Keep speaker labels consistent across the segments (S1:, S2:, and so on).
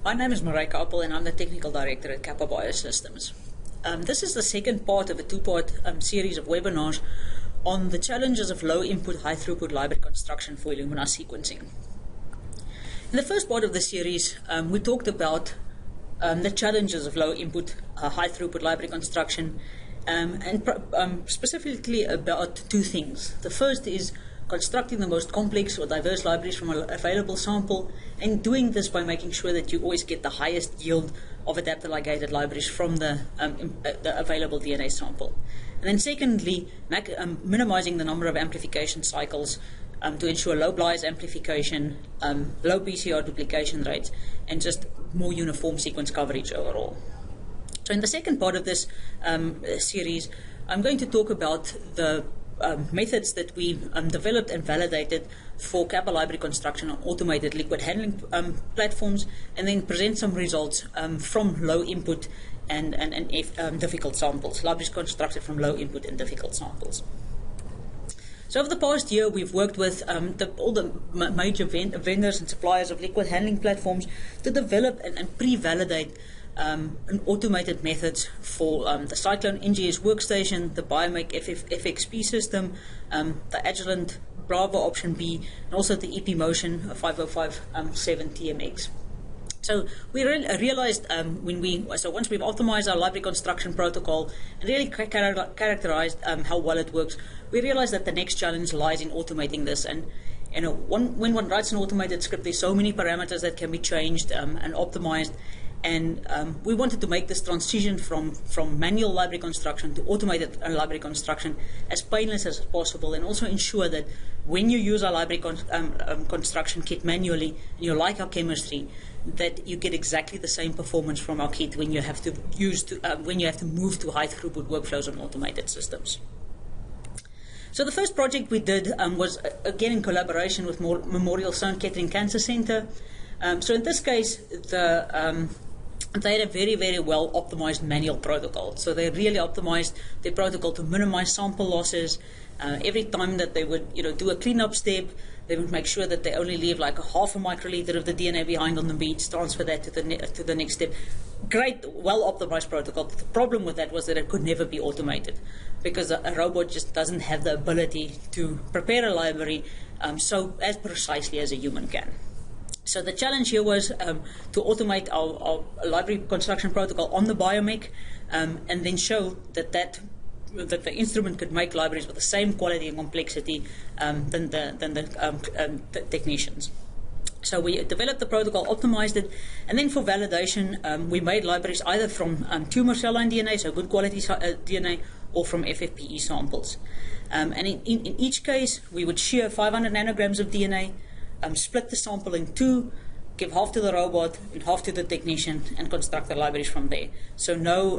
S1: My name is Maryke Appel and I'm the Technical Director at Kapa Biosystems. This is the second part of a two-part series of webinars on the challenges of low-input, high-throughput library construction for Illumina sequencing. In the first part of the series, we talked about the challenges of low-input, high-throughput library construction, and specifically about two things. The first is constructing the most complex or diverse libraries from an available sample, and doing this by making sure that you always get the highest yield of adapter ligated libraries from the available DNA sample. And then secondly, minimizing the number of amplification cycles to ensure low bias amplification, low PCR duplication rates, and just more uniform sequence coverage overall. So in the second part of this series, I'm going to talk about the methods that we developed and validated for Kappa library construction on automated liquid handling platforms, and then present some results from low input and difficult samples, libraries constructed from low input and difficult samples. So over the past year, we've worked with all the major vendors and suppliers of liquid handling platforms to develop and pre-validate automated methods for the Sciclone NGS workstation, the Biomek FFPE system, the Agilent Bravo Option B, and also the epMotion 5057 TMX. So we realized once we've optimized our library construction protocol and really characterized how well it works, we realized that the next challenge lies in automating this. And when one writes an automated script, there's so many parameters that can be changed and optimized. And we wanted to make this transition from manual library construction to automated library construction as painless as possible, and also ensure that when you use our library construction kit manually and you like our chemistry, that you get exactly the same performance from our kit when you have to move to high throughput workflows on automated systems. So the first project we did was again in collaboration with Memorial Sloan Kettering Cancer Center. So in this case, they had a very, very well optimized manual protocol. So they really optimized their protocol to minimize sample losses. Every time that they would do a cleanup step, they would make sure that they only leave like a half a microliter of the DNA behind on the beads, transfer that to the next step. Great, well optimized protocol. The problem with that was that it could never be automated, because a robot just doesn't have the ability to prepare a library so as precisely as a human can. So the challenge here was to automate our library construction protocol on the Biomek, and then show that the instrument could make libraries with the same quality and complexity than the technicians. So we developed the protocol, optimized it, and then for validation, we made libraries either from tumor cell line DNA, so good quality DNA, or from FFPE samples. And in each case, we would shear 500 nanograms of DNA, split the sample in two, give half to the robot and half to the technician, and construct the libraries from there. So no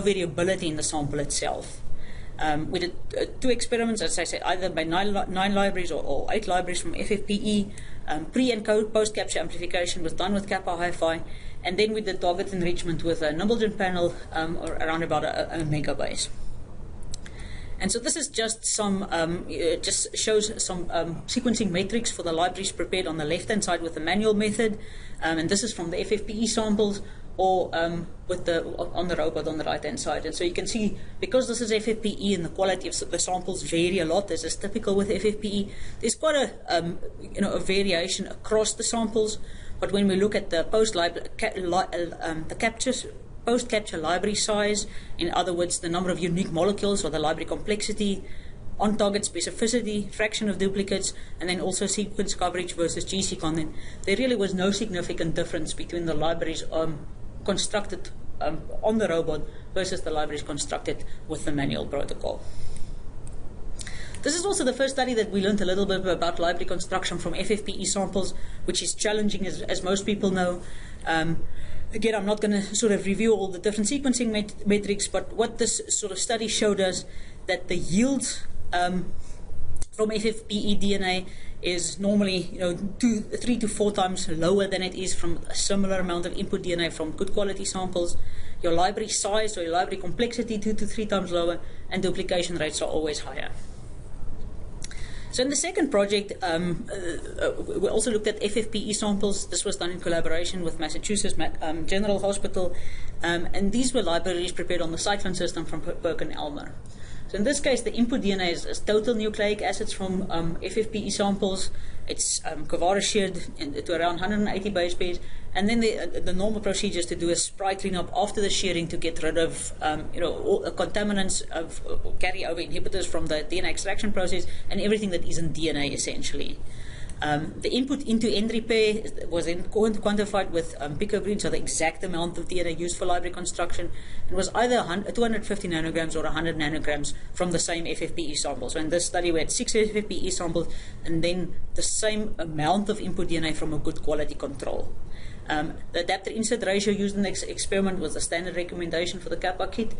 S1: variability in the sample itself. We did two experiments, as I said, either by nine libraries or 8 libraries from FFPE. Pre and post capture amplification was done with Kappa Hi-Fi, and then we did target enrichment with a Numbleton panel around about a megabase. And so this is just just shows some sequencing metrics for the libraries prepared on the left-hand side with the manual method, and this is from the FFPE samples, or on the robot on the right-hand side. And so you can see, because this is FFPE and the quality of the samples vary a lot, as is typical with FFPE, there's quite a variation across the samples. But when we look at the post-capture library size, in other words, the number of unique molecules or the library complexity, on-target specificity, fraction of duplicates, and then also sequence coverage versus GC content, there really was no significant difference between the libraries constructed on the robot versus the libraries constructed with the manual protocol. This is also the first study that we learned a little bit about library construction from FFPE samples, which is challenging, as most people know. Again, I'm not going to sort of review all the different sequencing metrics, but what this sort of study showed us, that the yields from FFPE DNA is normally 3 to 4 times lower than it is from a similar amount of input DNA from good quality samples. Your library size or your library complexity 2 to 3 times lower, and duplication rates are always higher. So in the second project, we also looked at FFPE samples. This was done in collaboration with Massachusetts General Hospital, and these were libraries prepared on the Sciclone system from Perkin and Elmer. So in this case, the input DNA is total nucleic acids from FFPE samples. It's Covara sheared to around 180 base pairs, and then the normal procedure is to do a spray cleanup after the shearing to get rid of all contaminants of carryover inhibitors from the DNA extraction process and everything that isn't DNA essentially. The input into end repair was then quantified with picogreen, so the exact amount of DNA used for library construction. It was either 250 nanograms or 100 nanograms from the same FFPE sample. So in this study, we had 6 FFPE samples and then the same amount of input DNA from a good quality control. The adapter insert ratio used in the experiment was the standard recommendation for the Kapa kit.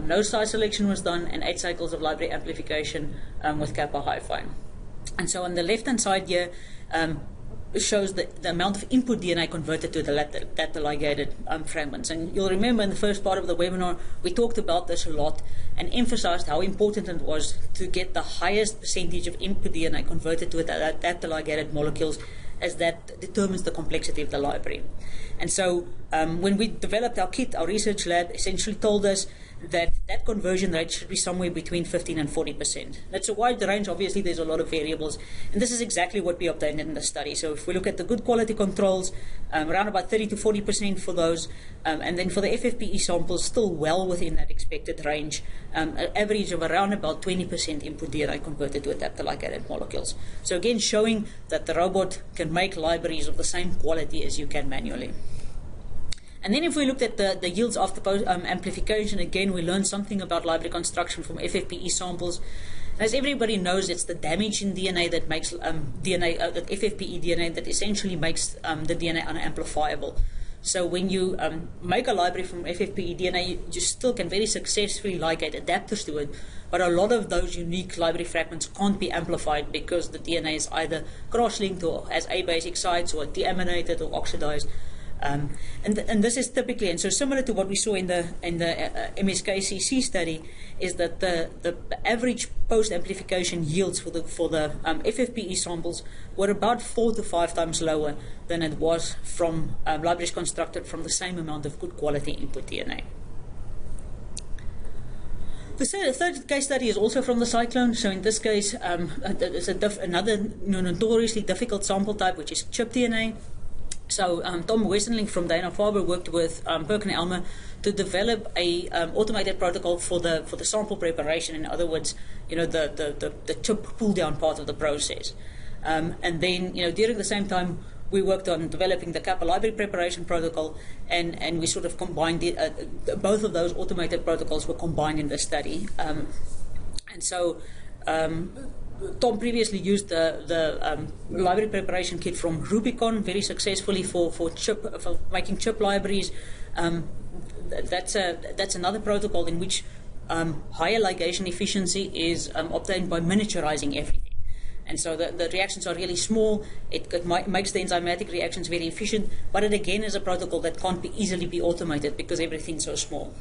S1: No size selection was done, and 8 cycles of library amplification with Kapa Hi-Fi. And so on the left-hand side here shows the amount of input DNA converted to the data ligated fragments. And you'll remember in the first part of the webinar, we talked about this a lot and emphasized how important it was to get the highest percentage of input DNA converted to the data ligated molecules, as that determines the complexity of the library. And so when we developed our kit, our research lab essentially told us that that conversion rate should be somewhere between 15 and 40%. That's a wide range. Obviously, there's a lot of variables, and this is exactly what we obtained in the study. So if we look at the good quality controls, around about 30 to 40% for those, and then for the FFPE samples, still well within that expected range, an average of around about 20% input DNA converted to adapter ligated molecules. So again, showing that the robot can make libraries of the same quality as you can manually. And then if we looked at the yields after amplification, again, we learned something about library construction from FFPE samples. As everybody knows, it's the damage in DNA that makes that FFPE DNA that essentially makes the DNA unamplifiable. So when you make a library from FFPE DNA, you still can very successfully ligate adapters to it, but a lot of those unique library fragments can't be amplified because the DNA is either cross-linked or has abasic sites or deaminated or oxidized. And this is typically, and so similar to what we saw in the MSK-CC study, is that the average post-amplification yields for the FFPE samples were about 4 to 5 times lower than it was from libraries constructed from the same amount of good quality input DNA. The third case study is also from the Sciclone. So in this case, it's another notoriously difficult sample type, which is ChIP-DNA. So Tom Westerling from Dana-Farber worked with Perkin and Elmer to develop a automated protocol for the sample preparation. In other words, the chip pull down part of the process. And then during the same time, we worked on developing the Kapa library preparation protocol, and we sort of combined both of those automated protocols were combined in the study. And so Tom previously used the library preparation kit from Rubicon very successfully for making chip libraries. That's another protocol in which higher ligation efficiency is obtained by miniaturizing everything. And so the reactions are really small. It makes the enzymatic reactions very efficient, but it again is a protocol that can't easily be automated because everything's so small.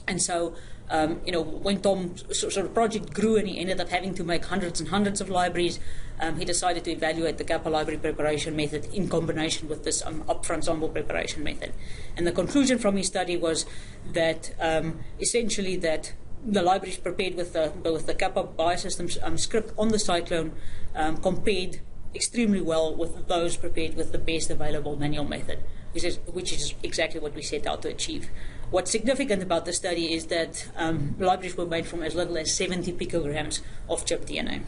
S1: And so, when Tom's sort of project grew and he ended up having to make hundreds and hundreds of libraries, he decided to evaluate the Kapa library preparation method in combination with this upfront sample preparation method. And the conclusion from his study was that essentially that the libraries prepared with the Kapa Biosystems script on the Sciclone compared extremely well with those prepared with the best available manual method, which is exactly what we set out to achieve. What's significant about the study is that libraries were made from as little as 70 picograms of ChIP-DNA.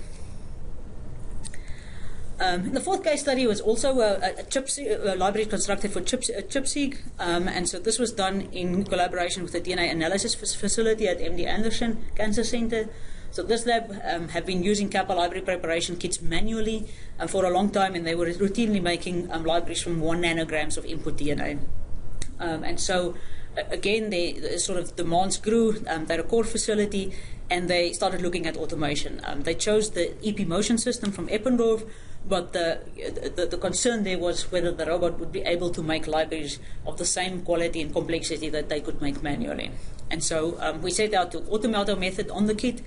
S1: The fourth case study was also a library constructed for ChIP-Seq, and so this was done in collaboration with the DNA analysis facility at MD Anderson Cancer Center. So this lab have been using Kapa library preparation kits manually for a long time, and they were routinely making libraries from 1 nanograms of input DNA. And so again, the sort of demands grew. They're a core facility, and they started looking at automation. They chose the epMotion system from Eppendorf, but the concern there was whether the robot would be able to make libraries of the same quality and complexity that they could make manually. And so we set out to automate our method on the kit,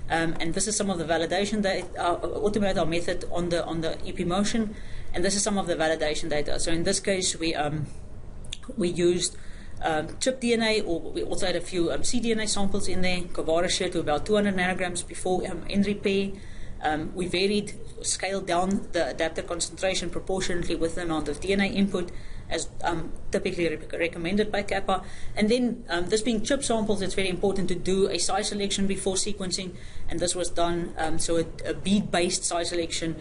S1: and this is some of the validation data, automate our method on the epMotion, and this is some of the validation data. So in this case, we used ChIP-DNA, or we also had a few cDNA samples in there, Kapa to about 200 nanograms before end repair. We scaled down the adapter concentration proportionately with the amount of DNA input, as typically recommended by Kapa. And then, this being ChIP samples, it's very important to do a size selection before sequencing, and this was done, so a bead-based size selection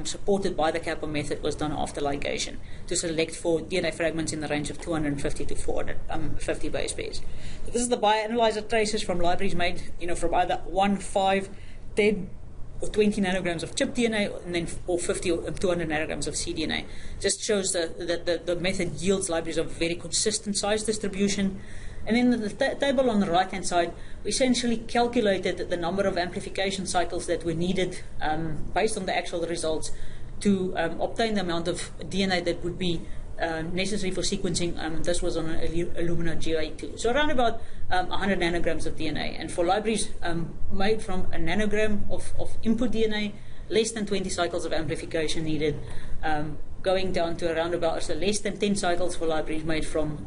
S1: supported by the Kapa method was done after ligation to select for DNA fragments in the range of 250 to 450 base pairs. So this is the bioanalyzer traces from libraries made, from either 1, 5, 10, or 20 nanograms of ChIP-DNA, and then or 50 or 200 nanograms of cDNA. Just shows that the method yields libraries of very consistent size distribution. And then the table on the right-hand side, we essentially calculated the number of amplification cycles that were needed based on the actual results to obtain the amount of DNA that would be necessary for sequencing. This was on an Illumina GA2. So around about 100 nanograms of DNA. And for libraries made from a nanogram of input DNA, less than 20 cycles of amplification needed, going down to around about less than 10 cycles for libraries made from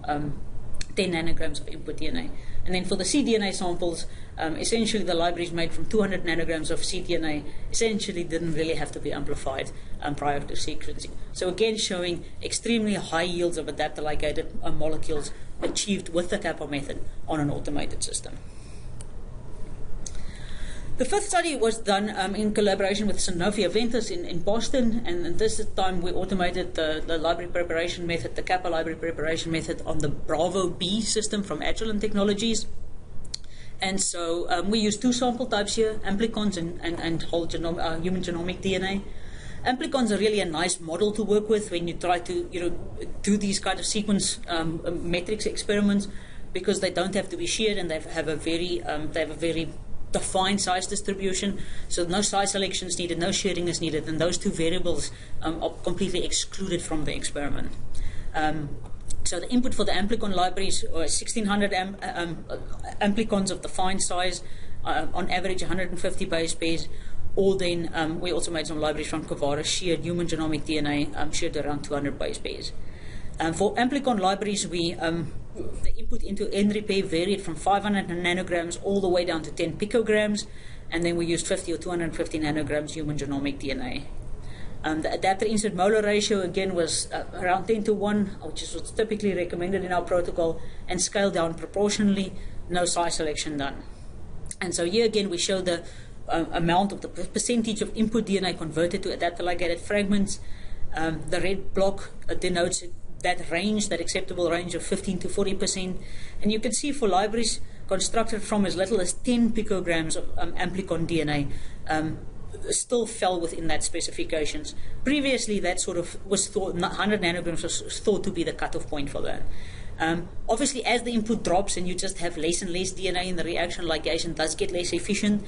S1: 10 nanograms of input DNA. And then for the cDNA samples, essentially the libraries made from 200 nanograms of cDNA essentially didn't really have to be amplified prior to sequencing. So again, showing extremely high yields of adapter ligated molecules achieved with the Kapa method on an automated system. The fifth study was done in collaboration with Sanofi Aventis in Boston, and this time we automated the library preparation method, the Kapa library preparation method, on the Bravo B system from Agilent Technologies. And so we used two sample types here, Amplicons and whole human genomic DNA. Amplicons are really a nice model to work with when you try to do these kind of sequence metrics experiments, because they don't have to be shared and they have a very defined size distribution, so no size selection is needed, no sharing is needed, and those two variables are completely excluded from the experiment. So the input for the Amplicon libraries are 1,600 Amplicons of defined size, on average 150 base pairs, or then we also made some libraries from Kapa shared human genomic DNA, shared around 200 base pairs. For Amplicon libraries, the input into end repair varied from 500 nanograms all the way down to 10 picograms, and then we used 50 or 250 nanograms human genomic DNA. The adapter insert molar ratio again was around 10 to 1, which is what's typically recommended in our protocol, and scaled down proportionally, no size selection done. And so here again we show the amount of the percentage of input DNA converted to adapter ligated fragments. The red block denotes that range, that acceptable range of 15 to 40%. And you can see for libraries constructed from as little as 10 picograms of Amplicon DNA, still fell within that specifications. Previously, that sort of was thought, 100 nanograms was thought to be the cutoff point for that. Obviously, as the input drops and you just have less and less DNA in the reaction, ligation does get less efficient.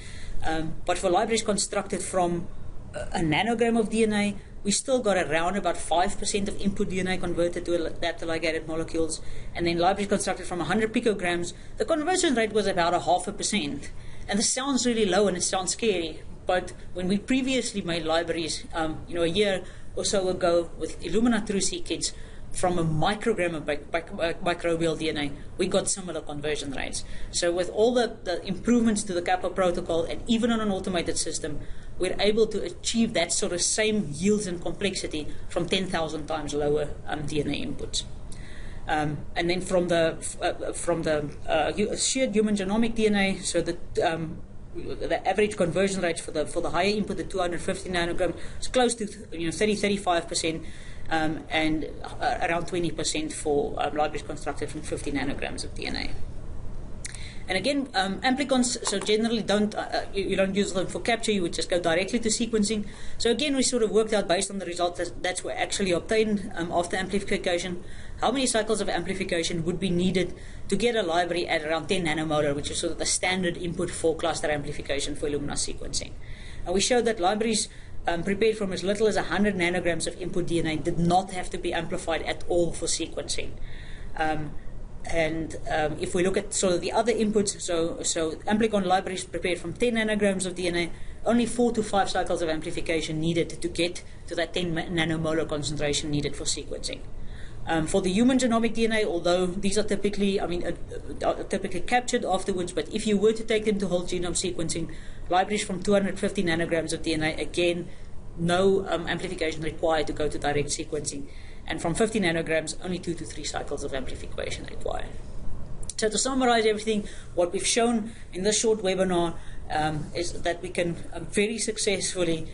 S1: But for libraries constructed from a nanogram of DNA, we still got around about 5% of input DNA converted to adapter ligated molecules. And then libraries constructed from 100 picograms, the conversion rate was about 0.5%. And this sounds really low and it sounds scary. But when we previously made libraries, a year or so ago with Illumina TrueSeq kits, from a microgram of microbial DNA, we got similar conversion rates. So with all the improvements to the Kapa protocol, and even on an automated system, we're able to achieve that sort of same yields and complexity from 10,000 times lower DNA inputs. And then from the shared human genomic DNA, so the average conversion rates for the higher input, the 250 nanogram, is close to 30-35%. And around 20% for libraries constructed from 50 nanograms of DNA. And again, Amplicons, so generally you don't use them for capture, you would just go directly to sequencing. So again, we sort of worked out based on the results that were actually obtained after amplification, how many cycles of amplification would be needed to get a library at around 10 nanomolar, which is sort of the standard input for cluster amplification for Illumina sequencing. And we showed that libraries prepared from as little as 100 nanograms of input DNA did not have to be amplified at all for sequencing. And if we look at sort of the other inputs, so Amplicon libraries prepared from 10 nanograms of DNA, only 4 to 5 cycles of amplification needed to get to that 10 nanomolar concentration needed for sequencing. For the human genomic DNA, although these are typically, typically captured afterwards, but if you were to take them to whole genome sequencing, libraries from 250 nanograms of DNA, again, no amplification required to go to direct sequencing. And from 50 nanograms, only 2 to 3 cycles of amplification required. So to summarize everything, what we've shown in this short webinar is that we can very successfully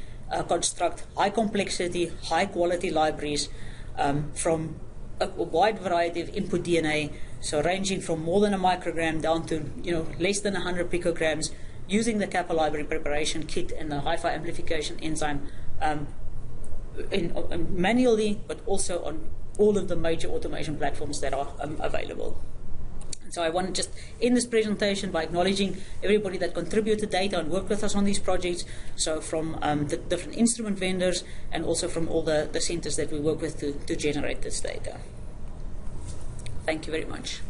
S1: construct high complexity, high quality libraries from a wide variety of input DNA, so ranging from more than a microgram down to less than 100 picograms, using the Kapa library preparation kit and the hi-fi amplification enzyme manually, but also on all of the major automation platforms that are available. And so I want to just end this presentation by acknowledging everybody that contributed data and worked with us on these projects, so from the different instrument vendors and also from all the centers that we work with to generate this data. Thank you very much.